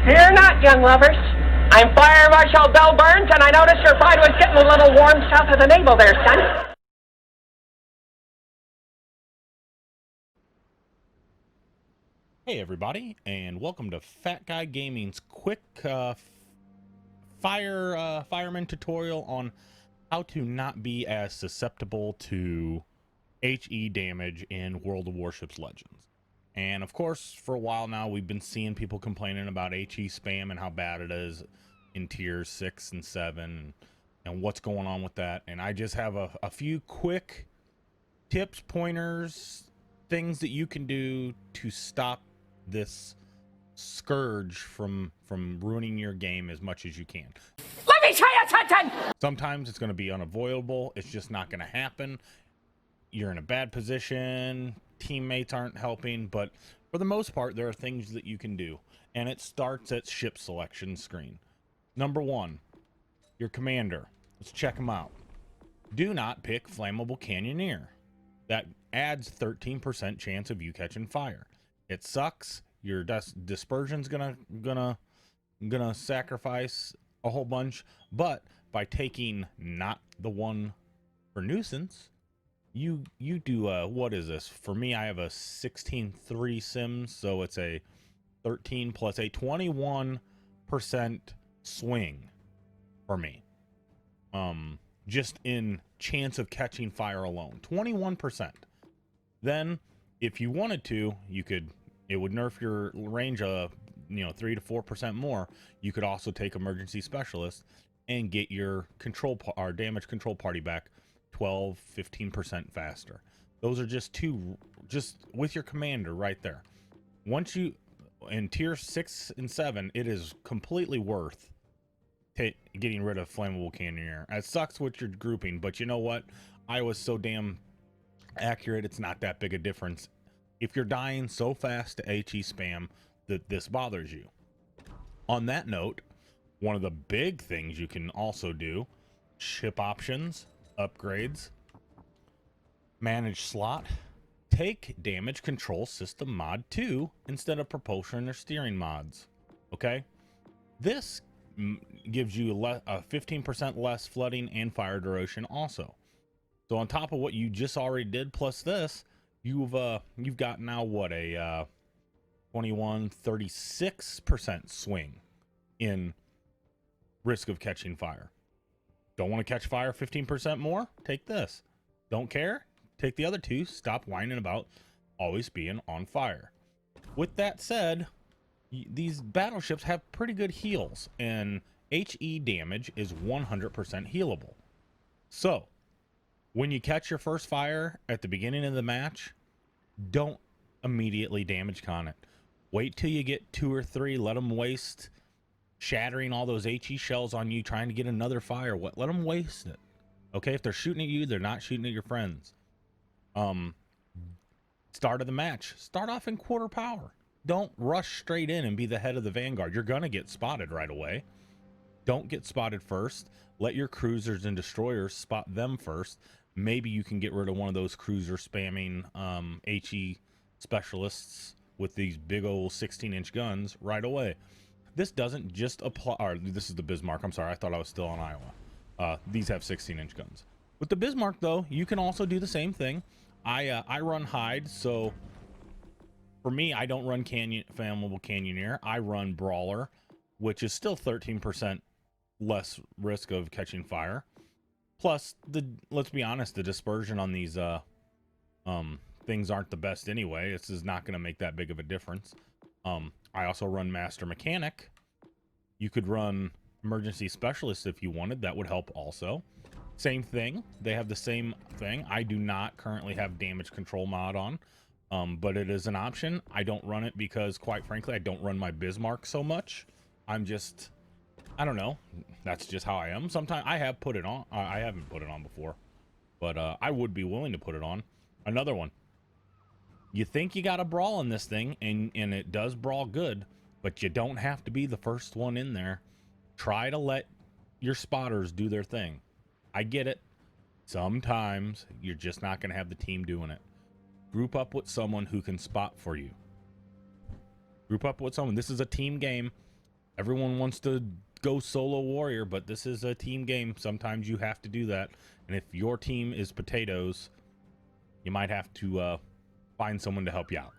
Fear not, young lovers. I'm Fire Marshal Bell Burns, and I noticed your bride was getting a little warm south of the navel there, son. Hey everybody, and welcome to Fat Guy Gaming's quick fireman tutorial on how to not be as susceptible to HE damage in World of Warships Legends. And of course, for a while now, we've been seeing people complaining about HE spam and how bad it is in tiers 6 and 7 and what's going on with that. And I just have a few quick tips, pointers, things that you can do to stop this scourge from ruining your game as much as you can. Let me tell you something! Sometimes it's going to be unavoidable. It's just not going to happen. You're in a bad position. Teammates aren't helping, but for the most part, there are things that you can do. And it starts at ship selection screen. Number 1, your commander. Let's check them out. Do not pick Flammable Cannoneer. That adds 13% chance of you catching fire. It sucks. Your dispersion's gonna sacrifice a whole bunch, but by taking not the one for nuisance, you do what is this? For me, I have a 16-3 sims, so it's a 13 plus a 21% swing for me. Just in chance of catching fire alone, 21%. Then if you wanted to, it would nerf your range 3 to 4% more. You could also take emergency specialist and get your damage control party back 12-15% faster. Those are just with your commander right there. Once you in tier 6 and 7, it is completely worth getting rid of Flammable Cannoneer. It sucks with your grouping, but you know what? I was so damn accurate, it's not that big a difference. If you're dying so fast to HE spam that this bothers you. On that note, one of the big things you can also do: ship options, upgrades, manage slot, take damage control system mod 2 instead of propulsion or steering mods. Okay, this gives you a 15% less flooding and fire duration also. So on top of what you just already did, plus this, you've got now what, a 36% swing in risk of catching fire. Don't want to catch fire 15% more? Take this. Don't care? Take the other two. Stop whining about always being on fire. With that said, these battleships have pretty good heals, and HE damage is 100% healable. So when you catch your first fire at the beginning of the match, don't immediately damage con it. Wait till you get 2 or 3. Let them waste shattering all those HE shells on you trying to get another fire. Let them waste it. Okay, if they're shooting at you, they're not shooting at your friends. Start of the match, start off in quarter power. Don't rush straight in and be the head of the vanguard. You're gonna get spotted right away. Don't get spotted first. Let your cruisers and destroyers spot them first. Maybe you can get rid of one of those cruiser spamming HE specialists with these big old 16-inch guns right away. This doesn't just apply, or this is the Bismarck. I'm sorry, I thought I was still on Iowa. These have 16-inch guns. With the Bismarck though, you can also do the same thing. I run hide, so for me, I don't run Flammable Cannoneer. I run Brawler, which is still 13% less risk of catching fire. Plus, let's be honest, the dispersion on these things aren't the best anyway. This is not going to make that big of a difference. I also run Master Mechanic. You could run Emergency Specialist if you wanted. That would help also. Same thing. They have the same thing. I do not currently have damage control mod on, but it is an option. I don't run it because, quite frankly, I don't run my Bismarck so much. I don't know. That's just how I am. Sometimes I have put it on. I haven't put it on before, but I would be willing to put it on. Another one. You think you got a brawl in this thing, and it does brawl good, but you don't have to be the first one in there. Try to let your spotters do their thing. I get it. Sometimes you're just not going to have the team doing it. Group up with someone who can spot for you. Group up with someone. This is a team game. Everyone wants to go solo warrior, but this is a team game. Sometimes you have to do that. And if your team is potatoes, you might have to find someone to help you out.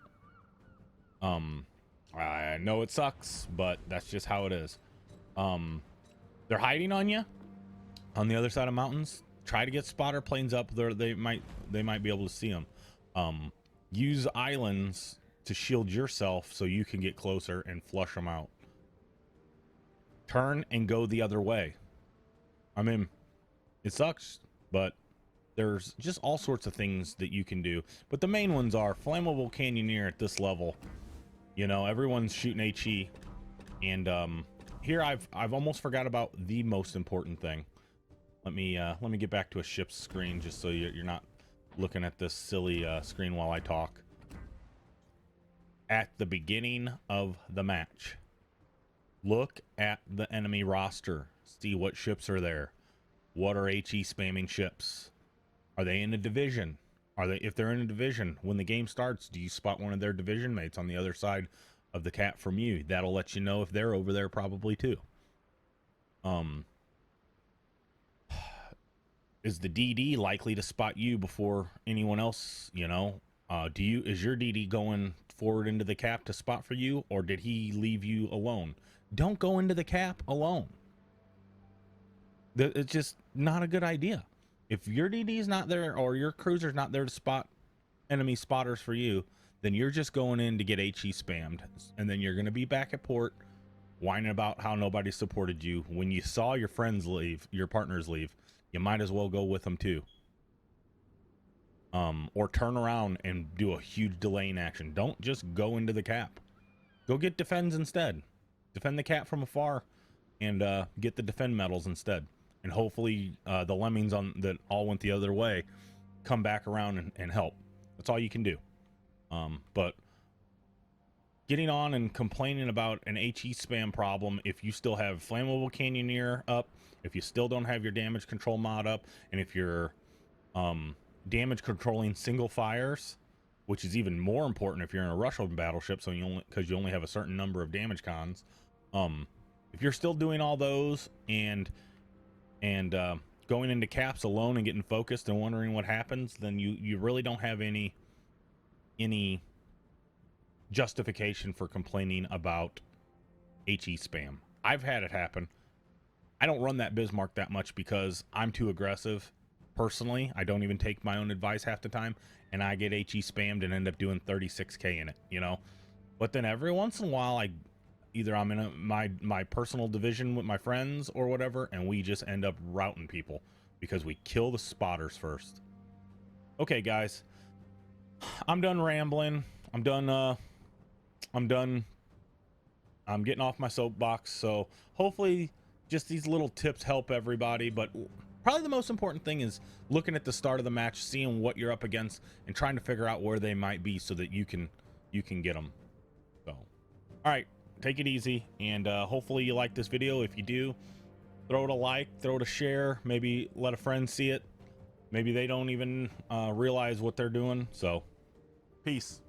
I know it sucks, but that's just how it is. They're hiding on you on the other side of mountains. Try to get spotter planes up there. They might be able to see them. Use islands to shield yourself so you can get closer and flush them out. Turn and go the other way. I mean, it sucks, but there's just all sorts of things that you can do. But the main ones are flammable canyoneer at this level. You know, everyone's shooting HE, and here I've almost forgot about the most important thing. Let me get back to a ship's screen just so you're not looking at this silly screen while I talk. At the beginning of the match, look at the enemy roster. See what ships are there. What are HE spamming ships? Are they in a division? If they're in a division, when the game starts, do you spot one of their division mates on the other side of the cap from you? That'll let you know if they're over there probably too. Is the DD likely to spot you before anyone else, you know? Is your DD going forward into the cap to spot for you, or did he leave you alone? Don't go into the cap alone. It's just not a good idea. If your DD is not there or your cruiser's not there to spot enemy spotters for you, then you're just going in to get HE spammed, and then you're going to be back at port whining about how nobody supported you. When you saw your friends leave, your partners leave, you might as well go with them too. Or turn around and do a huge delaying action. Don't just go into the cap. Go get defends instead. Defend the cap from afar and get the defend medals instead. And hopefully the lemmings that all went the other way come back around and help. That's all you can do. But getting on and complaining about an HE spam problem, if you still have flammable canyoneer up, if you still don't have your damage control mod up, and if you're damage controlling single fires, which is even more important if you're in a rush open battleship, so because you only have a certain number of damage cons. If you're still doing all those and going into caps alone and getting focused and wondering what happens, then you really don't have any justification for complaining about HE spam. I've had it happen. I don't run that Bismarck that much because I'm too aggressive. Personally, I don't even take my own advice half the time, and I get HE spammed and end up doing 36k in it, you know. But then every once in a while, I'm in my personal division with my friends or whatever, and we just end up routing people because we kill the spotters first. Okay, guys, I'm done rambling. I'm done. I'm getting off my soapbox. So hopefully, just these little tips help everybody. But probably the most important thing is looking at the start of the match, seeing what you're up against, and trying to figure out where they might be so that you can get them. So, all right. Take it easy, and hopefully you like this video. If you do, throw it a like, throw it a share, maybe let a friend see it. Maybe they don't even realize what they're doing. So peace.